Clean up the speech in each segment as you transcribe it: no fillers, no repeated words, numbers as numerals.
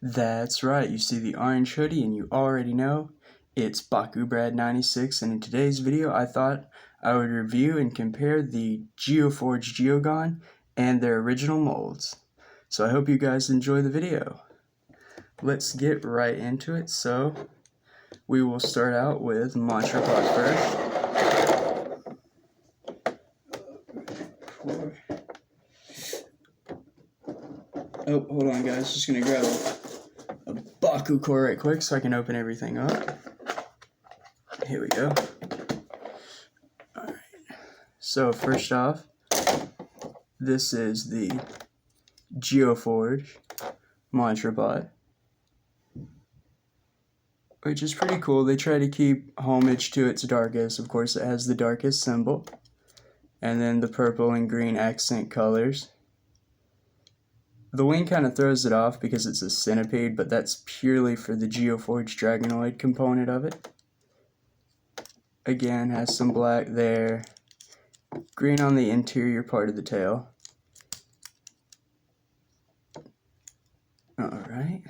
That's right, you see the orange hoodie and you already know it's BakuBrad96, and in today's video I thought I would review and compare the Geoforge Geogan and their original molds. So I hope you guys enjoy the video. Let's get right into it. So we will start out with Mantra Pod first. Oh, hold on guys, just gonna grab a Baku core right quick so I can open everything up. Here we go. Alright, so first off, this is the Geoforge Mantra Bot, which is pretty cool. They try to keep homage to its darkest. Of course, it has the darkest symbol, and then the purple and green accent colors. The wing kind of throws it off because it's a centipede, but that's purely for the Geoforge Dragonoid component of it. Again, has some black there, green on the interior part of the tail. Alright,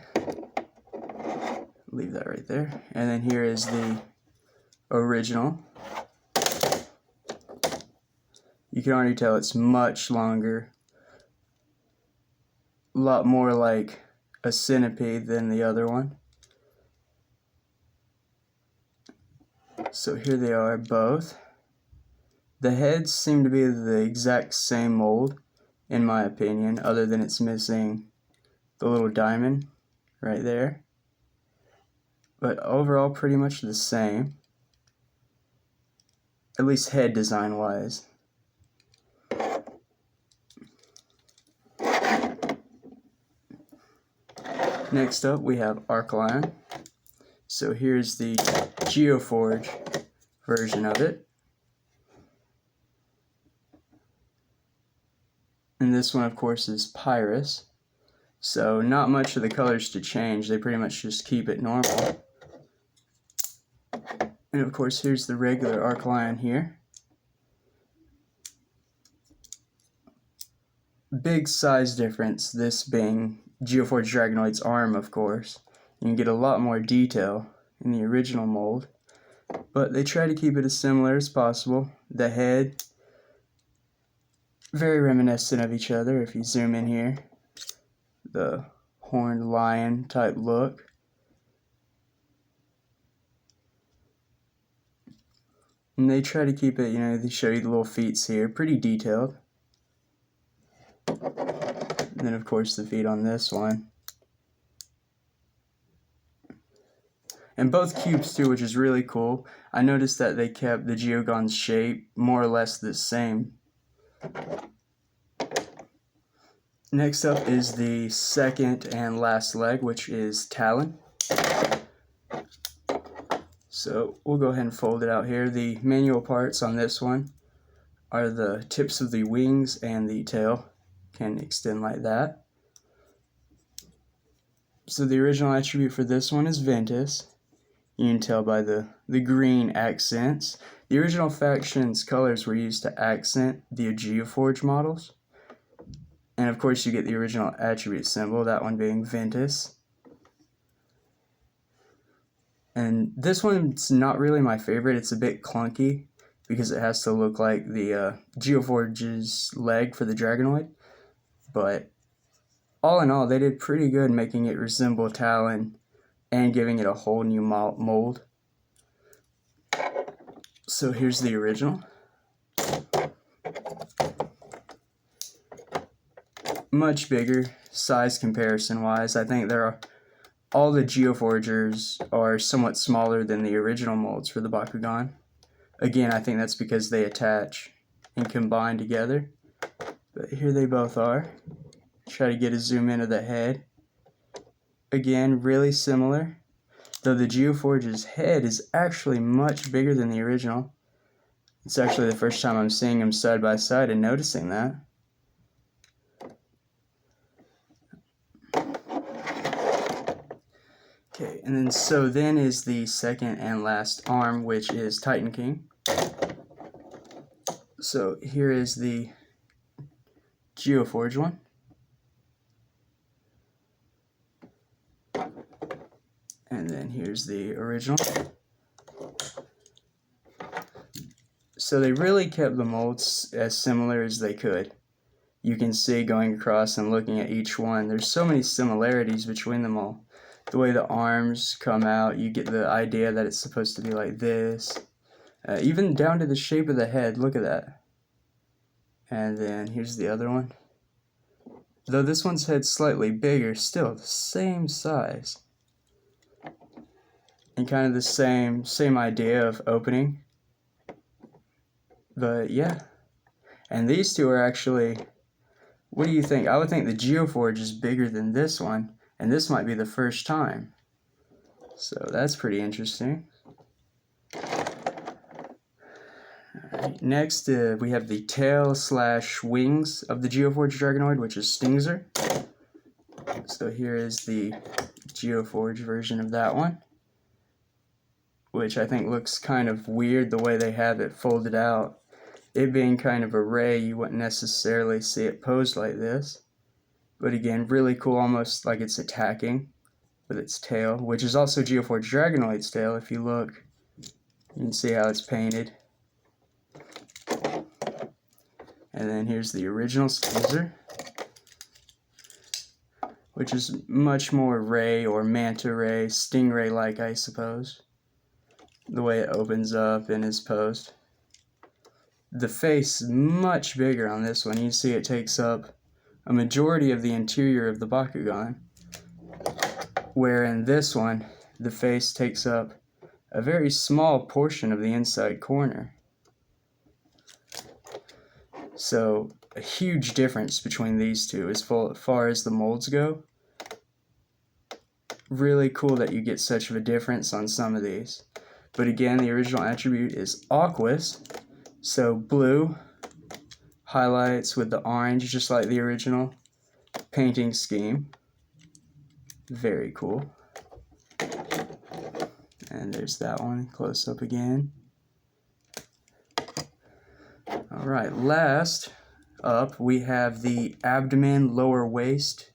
leave that right there. And then here is the original. You can already tell it's much longer, a lot more like a centipede than the other one. So here they are both. The heads seem to be the exact same mold, in my opinion, other than it's missing the little diamond right there. But overall, pretty much the same, at least head design wise. Next up, we have Arcline. So here's the Geoforge version of it. And this one, of course, is Pyrus. So not much of the colors to change. They pretty much just keep it normal. And of course, here's the regular Arcline here. Big size difference, this being Geoforge Dragonoid's arm, of course. You can get a lot more detail in the original mold, but they try to keep it as similar as possible. The head, very reminiscent of each other if you zoom in here. The horned lion type look. And they try to keep it, they show you the little feet here, pretty detailed. And then of course the feet on this one. And both cubes too, which is really cool. I noticed that they kept the Geogan's shape more or less the same. Next up is the second and last leg, which is Talon. So we'll go ahead and fold it out here. The manual parts on this one are the tips of the wings and the tail. Can extend like that. So the original attribute for this one is Ventus. You can tell by the green accents. The original faction's colors were used to accent the Geoforge models. And of course you get the original attribute symbol, that one being Ventus. And this one's not really my favorite. It's a bit clunky because it has to look like the Geoforge's leg for the Dragonoid. But all in all, they did pretty good making it resemble Talon and giving it a whole new mold. So here's the original. Much bigger size comparison wise. I think all the Geoforgers are somewhat smaller than the original molds for the Bakugan. Again, I think that's because they attach and combine together. But here they both are. Try to get a zoom into the head. Again, really similar, though the Geoforge's head is actually much bigger than the original. It's actually the first time I'm seeing them side by side and noticing that. Okay, and then so then is the second and last arm, which is Titan King. So here is the Geoforge one. And then here's the original. So they really kept the molds as similar as they could. You can see going across and looking at each one, there's so many similarities between them all. The way the arms come out, you get the idea that it's supposed to be like this. Even down to the shape of the head, look at that. And then here's the other one. Though this one's head's slightly bigger, still the same size. And kind of the same idea of opening. But yeah. And these two are actually, what do you think? I would think the Geoforge is bigger than this one, and this might be the first time. So that's pretty interesting. Alright, next we have the tail/wings of the Geoforge Dragonoid, which is Stingzer. So here is the Geoforge version of that one, which I think looks kind of weird the way they have it folded out. It being kind of a ray, you wouldn't necessarily see it posed like this. But again, really cool, almost like it's attacking with its tail, which is also Geoforge Dragonoid's tail. If you look, you can see how it's painted. And then here's the original Stingzer, which is much more ray or manta ray, stingray-like, I suppose, the way it opens up and is posed. The face is much bigger on this one. You see it takes up a majority of the interior of the Bakugan, where in this one, the face takes up a very small portion of the inside corner. So, a huge difference between these two as far as the molds go. Really cool that you get such of a difference on some of these. But again, the original attribute is aqueous, so blue highlights with the orange, just like the original painting scheme. Very cool. And there's that one, close up again. Alright, last up we have the abdomen, lower waist,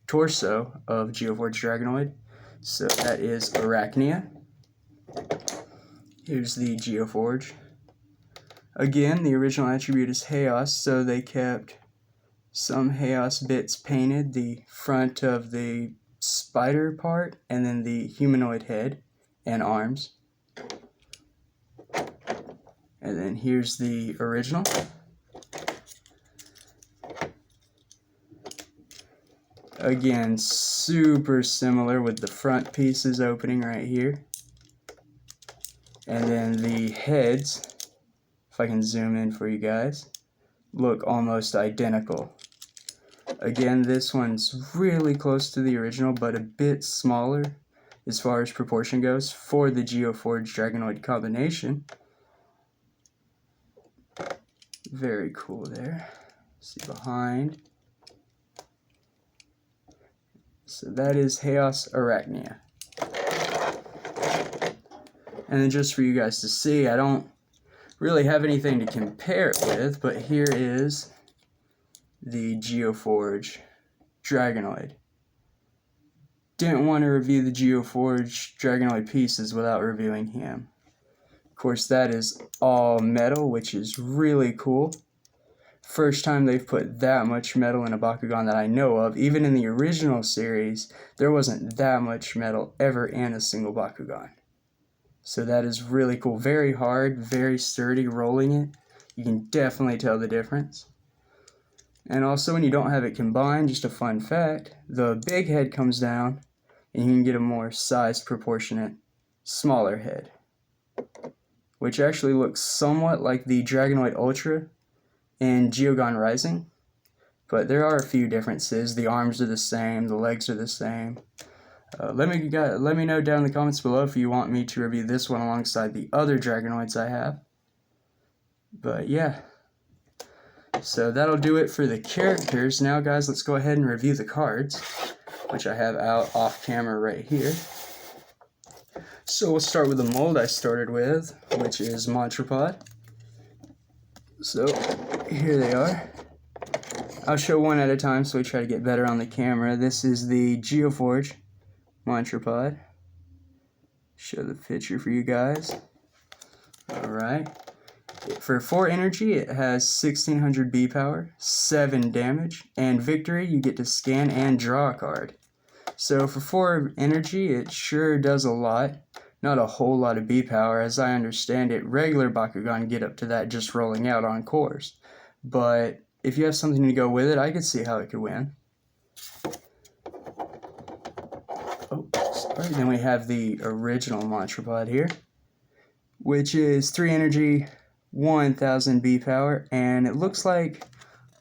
torso of Geoforge Dragonoid. So that is Arachnia. Here's the Geoforge. Again, the original attribute is Chaos, so they kept some Chaos bits painted, the front of the spider part, and then the humanoid head and arms. And then here's the original. Again, super similar with the front pieces opening right here. And then the heads, if I can zoom in for you guys, look almost identical. Again, this one's really close to the original, but a bit smaller as far as proportion goes for the Geoforge Dragonoid combination. Very cool there. See behind. So that is Chaos Arachnia. And then just for you guys to see, I don't really have anything to compare it with, but here is the Geoforge Dragonoid. Didn't want to review the Geoforge Dragonoid pieces without reviewing him. Of course, that is all metal, which is really cool. First time they've put that much metal in a Bakugan that I know of. Even in the original series, there wasn't that much metal ever in a single Bakugan. So that is really cool. Very hard, very sturdy, rolling it. You can definitely tell the difference. And also when you don't have it combined, just a fun fact, the big head comes down and you can get a more sized, proportionate, smaller head, which actually looks somewhat like the Dragonoid Ultra in Geogan Rising, but there are a few differences. The arms are the same, the legs are the same. Let me know down in the comments below if you want me to review this one alongside the other Dragonoids I have. But yeah, so that'll do it for the characters. Now guys, let's go ahead and review the cards, which I have out off camera right here. So we'll start with the mold I started with, which is Monstropod. So here they are. I'll show one at a time so we try to get better on the camera. This is the Geoforge Monstropod. show the picture for you guys. Alright. For 4 energy, it has 1600 B power, 7 damage, and victory, you get to scan and draw a card. So for 4 energy, it sure does a lot. Not a whole lot of B power. As I understand it, regular Bakugan get up to that just rolling out on cores. But if you have something to go with it, I could see how it could win. Oh, sorry. Then we have the original Monstropod here, which is 3 energy, 1000 B power, and it looks like,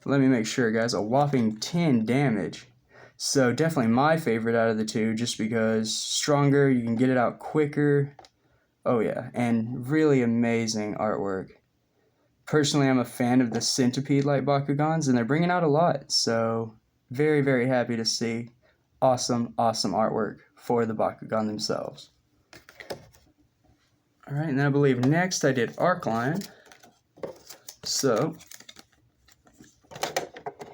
let me make sure guys, a whopping 10 damage. So definitely my favorite out of the two, just because stronger, you can get it out quicker. Oh yeah, and really amazing artwork. Personally, I'm a fan of the centipede-like Bakugans, and they're bringing out a lot, so very, very happy to see awesome, awesome artwork for the Bakugan themselves. Alright, and then I believe next I did Arcline. So,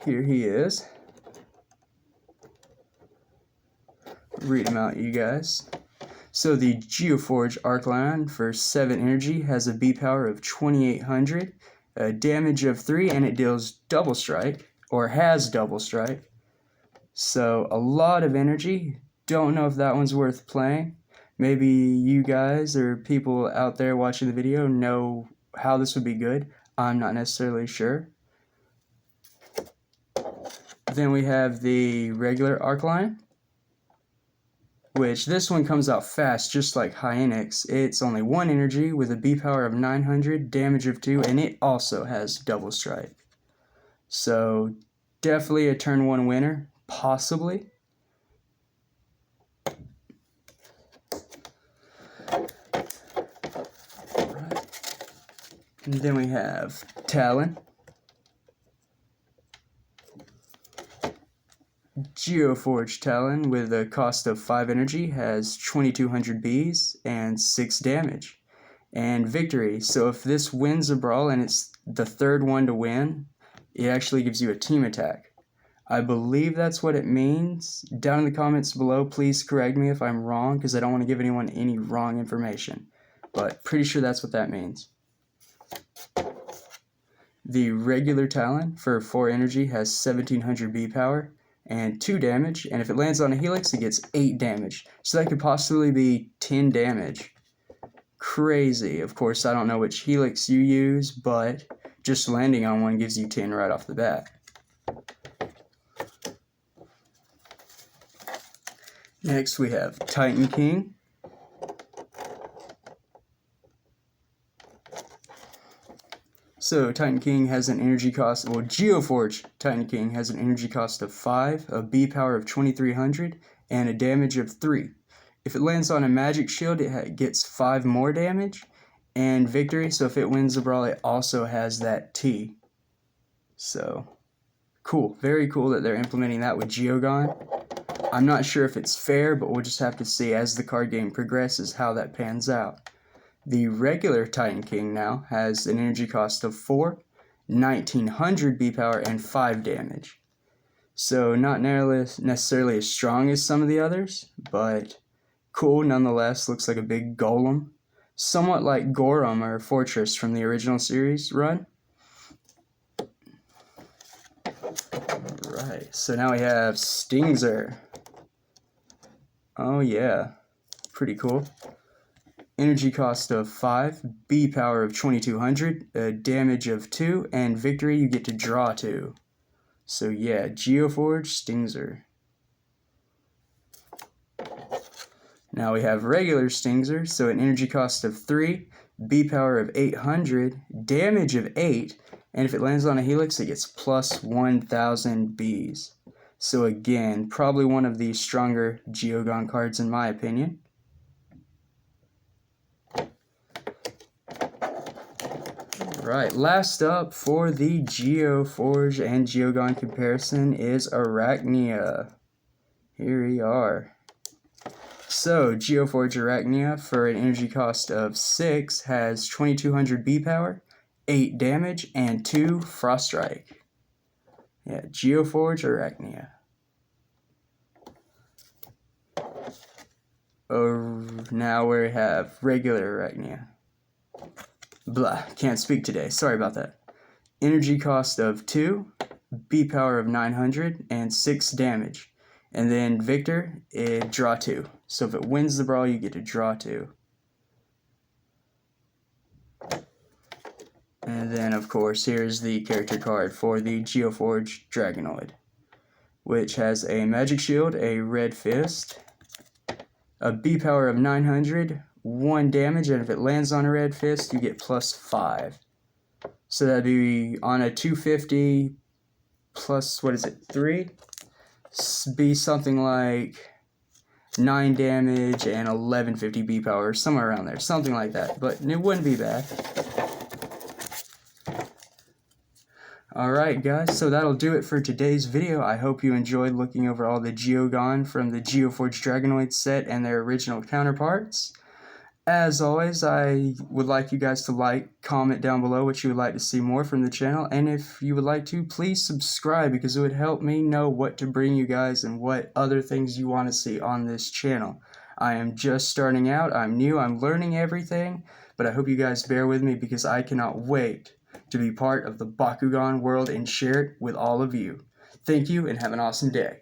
here he is. Read him out, you guys. So the Geoforge Arcline for 7 energy has a B power of 2800, a damage of 3, and it deals double strike, or has double strike. So a lot of energy. Don't know if that one's worth playing. Maybe you guys or people out there watching the video know how this would be good. I'm not necessarily sure. Then we have the regular Arcline, which this one comes out fast, just like Hyenix. It's only 1 energy with a B power of 900, damage of 2, and it also has double strike. So definitely a turn 1 winner, possibly. And then we have Talon, Geoforge Talon with a cost of 5 energy has 2200 Bs and 6 damage. And victory, so if this wins a brawl and it's the 3rd one to win, it actually gives you a team attack. I believe that's what it means. Down in the comments below, please correct me if I'm wrong, because I don't want to give anyone any wrong information. But pretty sure that's what that means. The regular Talon for 4 energy has 1700 B power and 2 damage, and if it lands on a helix, it gets 8 damage. So that could possibly be 10 damage. Crazy. Of course, I don't know which helix you use, but just landing on one gives you 10 right off the bat. Next, we have Titan King. So Titan King has an energy cost, well, Geoforge Titan King has an energy cost of 5, a B power of 2300, and a damage of 3. If it lands on a magic shield, it gets 5 more damage, and victory, so if it wins the brawl, it also has that T. So, cool. Very cool that they're implementing that with Geogan. I'm not sure if it's fair, but we'll just have to see as the card game progresses how that pans out. The regular Titan King now has an energy cost of 4, 1900 B power, and 5 damage. So not necessarily as strong as some of the others, but cool nonetheless. Looks like a big golem. Somewhat like Gorum or Fortress from the original series run. Alright, so now we have Stingzer. Oh yeah, pretty cool. Energy cost of 5, B power of 2200, a damage of 2, and victory you get to draw 2. So yeah, Geoforge Stingzer. Now we have regular Stingzer, so an energy cost of 3, B power of 800, damage of 8, and if it lands on a helix it gets plus 1000 Bs. So again, probably one of the stronger Geogan cards in my opinion. Right, last up for the Geoforge and Geogan comparison is Arachnia. Here we are. So, Geoforge Arachnia for an energy cost of 6 has 2200 B power, 8 damage, and 2 Frost Strike. Yeah, Geoforge Arachnia. now we have regular Arachnia. Blah, can't speak today, sorry about that. Energy cost of 2, B power of 900, and 6 damage. And then Victor, draw 2. So if it wins the brawl, you get to draw 2. And then, of course, here's the character card for the Geoforge Dragonoid, which has a magic shield, a red fist, a B power of 900, 1 damage, and if it lands on a red fist, you get plus 5. So that'd be on a 250 plus, 3? Be something like 9 damage and 1150 B power, somewhere around there, something like that, but it wouldn't be bad. Alright guys, so that'll do it for today's video. I hope you enjoyed looking over all the Geogan from the Geoforge Dragonoid set and their original counterparts. As always, I would like you guys to like, comment down below what you would like to see more from the channel, and if you would like to, please subscribe because it would help me know what to bring you guys and what other things you want to see on this channel. I am just starting out, I'm new, I'm learning everything, but I hope you guys bear with me because I cannot wait to be part of the Bakugan world and share it with all of you. Thank you and have an awesome day.